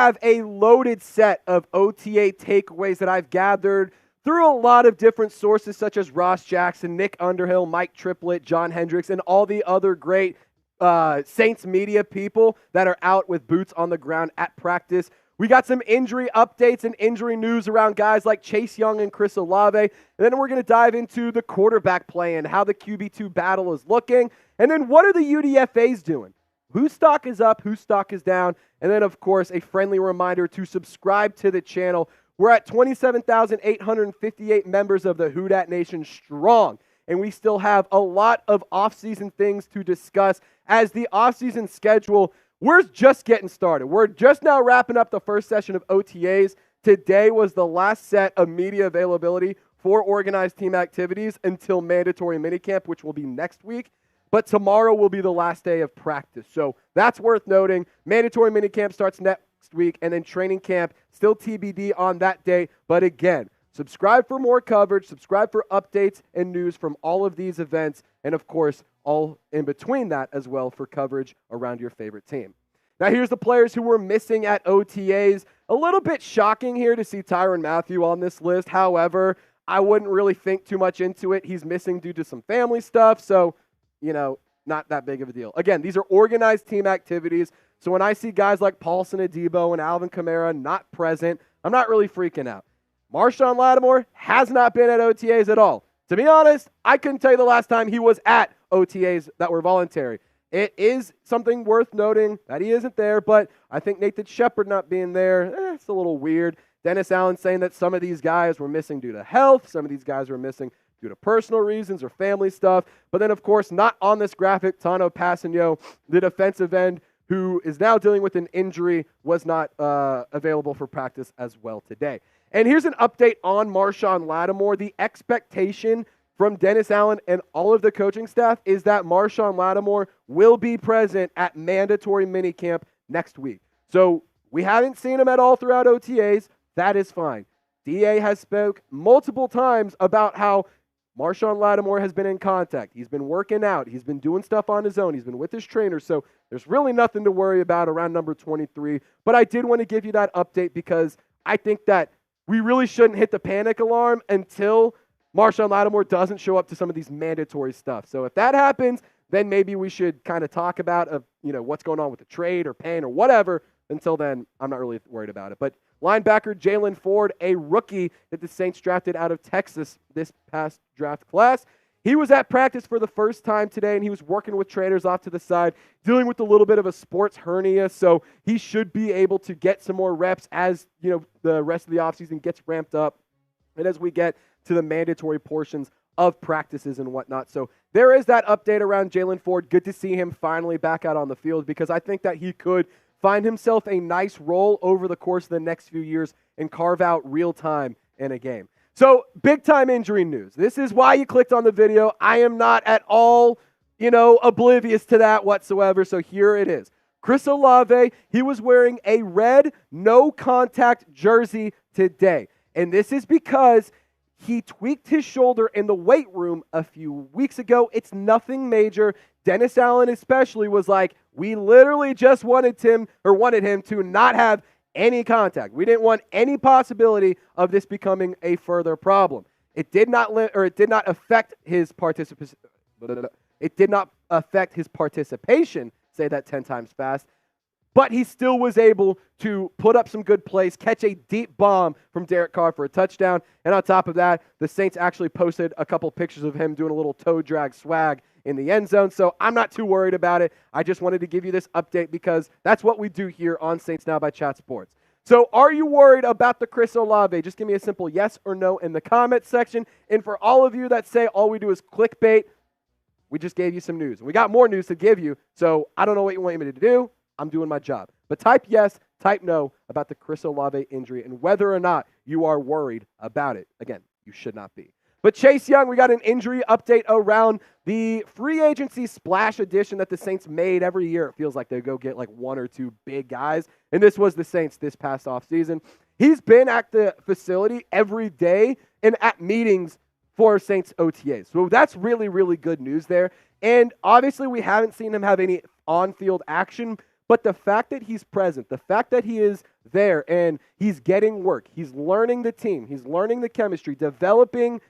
have a loaded set of OTA takeaways that I've gathered through a lot of different sources such as Ross Jackson, Nick Underhill, Mike Triplett, John Hendrix, and all the other great Saints media people that are out with boots on the ground at practice. We got some injury updates and injury news around guys like Chase Young and Chris Oalve. And then we're going to dive into the quarterback play and how the QB2 battle is looking. And then what are the UDFAs doing? Whose stock is up? Whose stock is down? And then, of course, a friendly reminder to subscribe to the channel. We're at 27,858 members of the Who Dat Nation strong. And we still have a lot of offseason things to discuss as the offseason schedule, we're just getting started. We're just now wrapping up the first session of OTAs. Today was the last set of media availability for organized team activities until mandatory minicamp, which will be next week. But tomorrow will be the last day of practice. So that's worth noting. Mandatory minicamp starts next week, and then training camp still TBD on that day. But again, subscribe for more coverage, subscribe for updates and news from all of these events, and of course, all in between that as well for coverage around your favorite team. Now here's the players who were missing at OTAs. A little bit shocking here to see Tyrann Mathieu on this list. However, I wouldn't really think too much into it. He's missing due to some family stuff, so, not that big of a deal. Again, these are organized team activities, so when I see guys like Paulson Adebo and Alvin Kamara not present, I'm not really freaking out. Marshon Lattimore has not been at OTAs at all. To be honest, I couldn't tell you the last time he was at OTAs that were voluntary. It is something worth noting that he isn't there, but I think Nathan Shepard not being there, it's a little weird. Dennis Allen saying that some of these guys were missing due to health, some of these guys were missing due to personal reasons or family stuff. But then, of course, not on this graphic, Tano Passanio, the defensive end, who is now dealing with an injury, was not available for practice as well today. And here's an update on Marshon Lattimore. The expectation from Dennis Allen and all of the coaching staff is that Marshon Lattimore will be present at mandatory minicamp next week. So we haven't seen him at all throughout OTAs. That is fine. DA has spoke multiple times about how Marshon Lattimore has been in contact. He's been working out. He's been doing stuff on his own. He's been with his trainer. So there's really nothing to worry about around number 23. But I did want to give you that update because I think that we really shouldn't hit the panic alarm until Marshon Lattimore doesn't show up to some of these mandatory stuff. So if that happens, then maybe we should kind of talk about what's going on with the trade or paying or whatever. Until then, I'm not really worried about it. But linebacker Jalen Ford, a rookie that the Saints drafted out of Texas this past draft class. He was at practice for the first time today, and he was working with trainers off to the side, dealing with a little bit of a sports hernia, so he should be able to get some more reps as the rest of the offseason gets ramped up and as we get to the mandatory portions of practices and whatnot. So there is that update around Jalen Ford. Good to see him finally back out on the field because I think that he could find himself a nice role over the course of the next few years and carve out real time in a game. So, big-time injury news. This is why you clicked on the video. I am not at all, oblivious to that whatsoever, so here it is. Chris Oalve, he was wearing a red no-contact jersey today, and this is because he tweaked his shoulder in the weight room a few weeks ago. It's nothing major. Dennis Allen especially was like, we literally just wanted him to not have any contact. We didn't want any possibility of this becoming a further problem. It did not affect his participation. It did not affect his participation. Say that 10 times fast. But he still was able to put up some good plays, catch a deep bomb from Derek Carr for a touchdown. And on top of that, the Saints actually posted a couple pictures of him doing a little toe drag swag in the end zone. So I'm not too worried about it. I just wanted to give you this update because that's what we do here on Saints Now by Chat Sports. So are you worried about the Chris Oalve? Just give me a simple yes or no in the comment section. And for all of you that say all we do is clickbait, we just gave you some news. And we got more news to give you. So I don't know what you want me to do. I'm doing my job. But type yes, type no about the Chris Oalve injury and whether or not you are worried about it. Again, you should not be. But Chase Young, we got an injury update around the free agency splash edition that the Saints made every year. It feels like they go get like one or two big guys. And this was the Saints this past offseason. He's been at the facility every day and at meetings for Saints OTAs. So that's really, really good news there. And obviously we haven't seen him have any on-field action. But the fact that he's present, the fact that he is there, and he's getting work. He's learning the team. He's learning the chemistry, developing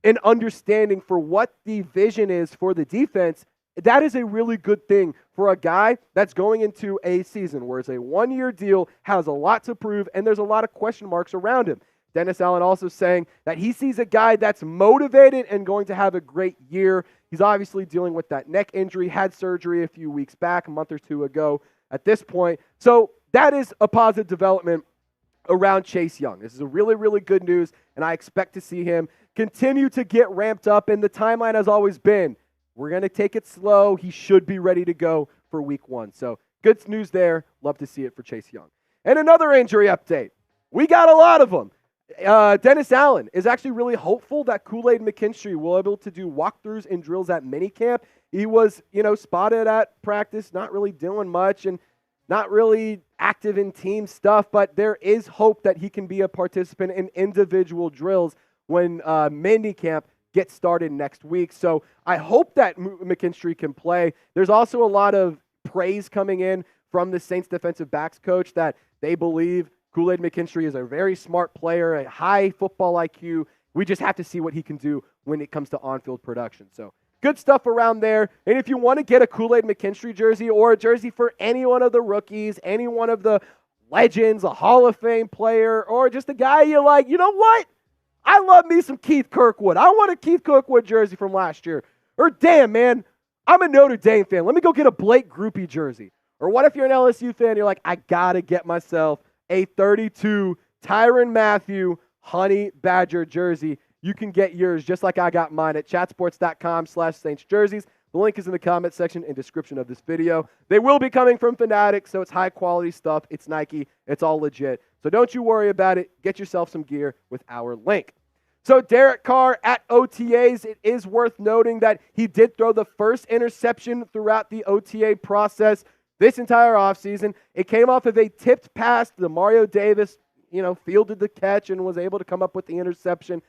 an understanding for what the vision is for the defense. That is a really good thing for a guy that's going into a season where it's a one-year deal, has a lot to prove, and there's a lot of question marks around him. Dennis Allen also saying that he sees a guy that's motivated and going to have a great year. He's obviously dealing with that neck injury, had surgery a few weeks back, a month or two ago at this point. So that is a positive development around Chase Young. This is a really, really good news, and I expect to see him continue to get ramped up, and the timeline has always been, we're going to take it slow. He should be ready to go for week 1. So good news there. Love to see it for Chase Young. And another injury update. We got a lot of them. Dennis Allen is actually really hopeful that Kool-Aid McKinstry will be able to do walkthroughs and drills at minicamp. He was, spotted at practice, not really doing much and not really active in team stuff, but there is hope that he can be a participant in individual drills when minicamp gets started next week. So I hope that McKinstry can play. There's also a lot of praise coming in from the Saints defensive backs coach that they believe Kool-Aid McKinstry is a very smart player, a high football IQ. We just have to see what he can do when it comes to on-field production. So good stuff around there. And if you want to get a Kool-Aid McKinstry jersey or a jersey for any one of the rookies, any one of the legends, a Hall of Fame player, or just a guy you like, you know what? I love me some Keith Kirkwood. I want a Keith Kirkwood jersey from last year. Or damn, man, I'm a Notre Dame fan. Let me go get a Blake Groupie jersey. Or what if you're an LSU fan? You're like, I got to get myself a 32 Tyrann Mathieu Honey Badger jersey. You can get yours just like I got mine at chatsports.com/Saints jerseys. The link is in the comment section and description of this video. They will be coming from Fanatics, so it's high quality stuff. It's Nike. It's all legit. So don't you worry about it. Get yourself some gear with our link. So Derek Carr at OTAs, it is worth noting that he did throw the first interception throughout the OTA process this entire offseason. It came off of a tipped pass. The Mario Davis, fielded the catch and was able to come up with the interception.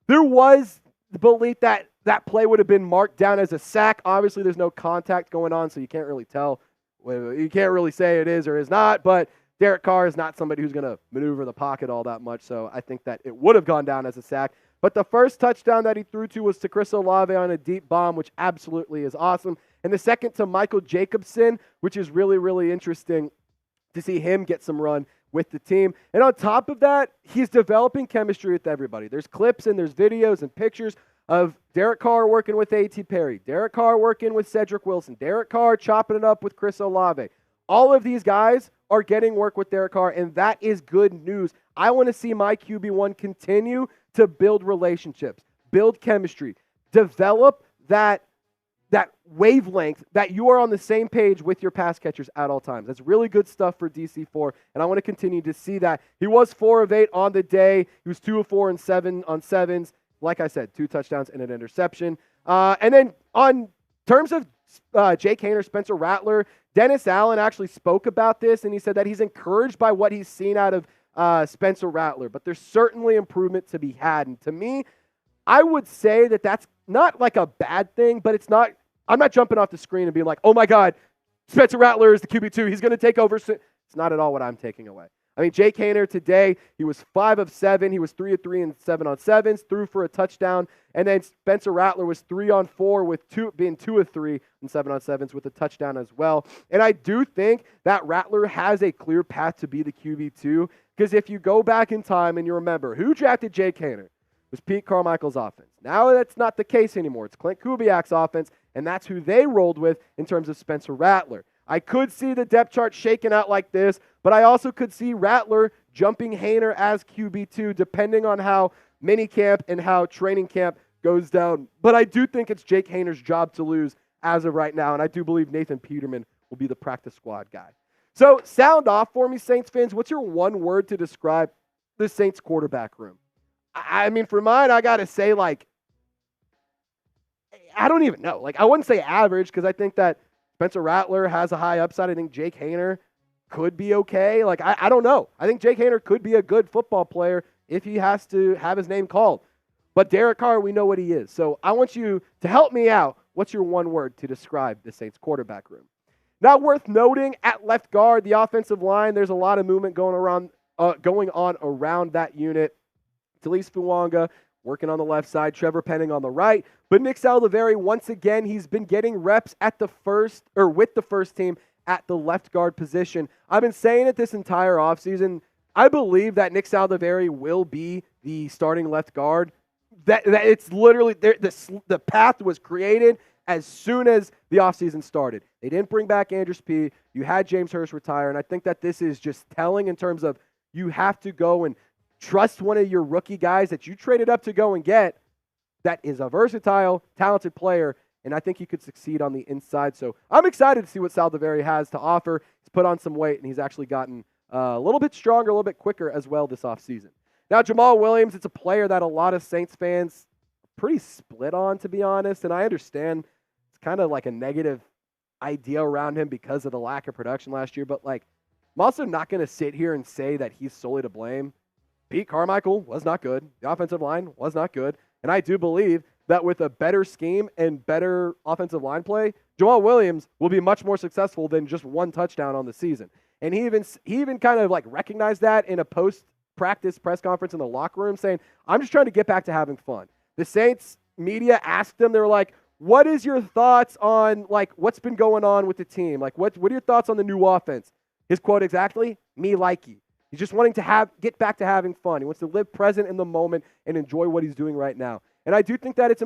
There was the belief that that play would have been marked down as a sack. Obviously, there's no contact going on, so you can't really tell. You can't really say it is or is not, but Derek Carr is not somebody who's going to maneuver the pocket all that much, so I think that it would have gone down as a sack. But the first touchdown that he threw to was to Chris Oalve on a deep bomb, which absolutely is awesome. And the second to Michael Jacobson, which is really, really interesting to see him get some run with the team. And on top of that, he's developing chemistry with everybody. There's clips and there's videos and pictures of Derek Carr working with A.T. Perry, Derek Carr working with Cedric Wilson, Derek Carr chopping it up with Chris Oalve. All of these guys are getting work with Derek Carr, and that is good news. I want to see my QB1 continue to build relationships, build chemistry, develop that wavelength that you are on the same page with your pass catchers at all times. That's really good stuff for DC4, and I want to continue to see that. He was 4 of 8 on the day. He was 2 of 4 and 7 on sevens. Like I said, 2 touchdowns and an interception. And then on terms of Jake Haener, Spencer Rattler, Dennis Allen actually spoke about this, and he said that he's encouraged by what he's seen out of Spencer Rattler, but there's certainly improvement to be had. And to me, I would say that that's not like a bad thing, but I'm not jumping off the screen and being like, oh my God, Spencer Rattler is the QB2. He's going to take over. It's not at all what I'm taking away. I mean, Jake Haener today, he was 5 of 7. He was 3 of 3 and 7 on sevens, threw for a touchdown. And then Spencer Rattler was 3 on 4 with being 2 of 3 and 7 on sevens with a touchdown as well. And I do think that Rattler has a clear path to be the QB2, because if you go back in time and you remember who drafted Jake Haener, was Pete Carmichael's offense. Now that's not the case anymore. It's Clint Kubiak's offense, and that's who they rolled with in terms of Spencer Rattler. I could see the depth chart shaking out like this, but I also could see Rattler jumping Haener as QB2 depending on how minicamp and how training camp goes down. But I do think it's Jake Haener's job to lose as of right now, and I do believe Nathan Peterman will be the practice squad guy. So sound off for me, Saints fans. What's your one word to describe the Saints quarterback room? I mean, for mine, I got to say, I don't even know. I wouldn't say average, because I think that Spencer Rattler has a high upside. I think Jake Haener could be okay. I don't know. I think Jake Haener could be a good football player if he has to have his name called. But Derek Carr, we know what he is. So I want you to help me out. What's your one word to describe the Saints quarterback room? Now, worth noting, at left guard, the offensive line, there's a lot of movement going going on around that unit. Talise Fuanga working on the left side, Trevor Penning on the right. But Nick Saldiveri, once again, he's been getting reps at the first, or with the first team at the left guard position. I've been saying it this entire offseason. I believe that Nick Saldiveri will be the starting left guard. That it's literally the path was created as soon as the offseason started. They didn't bring back Andrews P. You had James Hurst retire, and I think that this is just telling in terms of you have to go and trust one of your rookie guys that you traded up to go and get that is a versatile, talented player, and I think he could succeed on the inside. So I'm excited to see what Saldiveri has to offer. He's put on some weight, and he's actually gotten a little bit stronger, a little bit quicker as well this offseason. Now, Jamal Williams, it's a player that a lot of Saints fans are pretty split on, to be honest, and I understand it's kind of like a negative idea around him because of the lack of production last year, but like, I'm also not going to sit here and say that he's solely to blame. Pete Carmichael was not good. The offensive line was not good. And I do believe that with a better scheme and better offensive line play, Jamal Williams will be much more successful than just one touchdown on the season. And he even kind of like recognized that in a post-practice press conference in the locker room, saying, I'm just trying to get back to having fun. The Saints media asked him, they were like, what is your thoughts on like what's been going on with the team? Like what are your thoughts on the new offense? His quote exactly, me likey. He's just wanting to get back to having fun. He wants to live present in the moment and enjoy what he's doing right now. And I do think that it's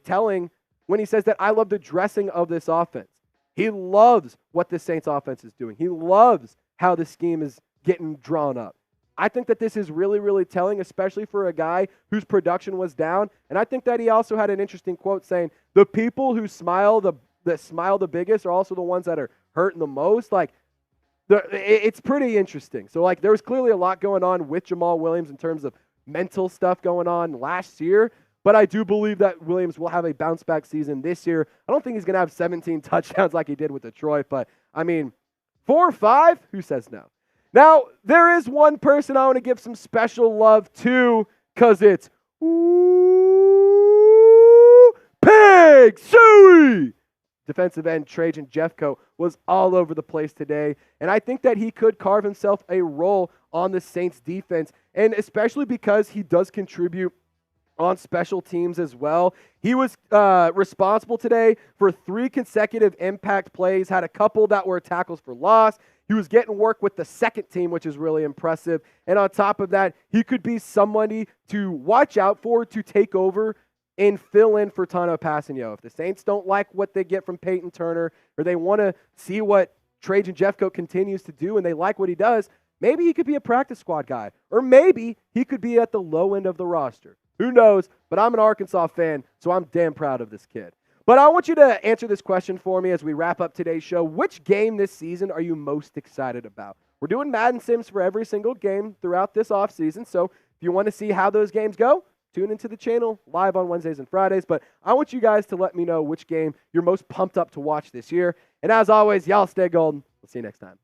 telling when he says that I love the dressing of this offense. He loves what the Saints offense is doing. He loves how the scheme is getting drawn up. I think that this is really, really telling, especially for a guy whose production was down. And I think that he also had an interesting quote saying, the people who smile the biggest are also the ones that are hurting the most. Like, it's pretty interesting. So, like, there was clearly a lot going on with Jamal Williams in terms of mental stuff going on last year. But I do believe that Williams will have a bounce-back season this year. I don't think he's going to have 17 touchdowns like he did with Detroit. But, I mean, 4 or 5? Who says no? Now, there is one person I want to give some special love to because it's Pig Suey! Defensive end Trajan Jeffcoat was all over the place today, and I think that he could carve himself a role on the Saints defense, and especially because he does contribute on special teams as well. He was responsible today for 3 consecutive impact plays, had a couple that were tackles for loss. He was getting work with the second team, which is really impressive, and on top of that, he could be somebody to watch out for to take over and fill in for Tano Passanio. If the Saints don't like what they get from Peyton Turner, or they want to see what Trajan Jeffcoat continues to do and they like what he does, maybe he could be a practice squad guy, or maybe he could be at the low end of the roster. Who knows? But I'm an Arkansas fan, so I'm damn proud of this kid. But I want you to answer this question for me as we wrap up today's show. Which game this season are you most excited about? We're doing Madden Sims for every single game throughout this offseason, so if you want to see how those games go, tune into the channel live on Wednesdays and Fridays. But I want you guys to let me know which game you're most pumped up to watch this year. And as always, y'all stay golden. We'll see you next time.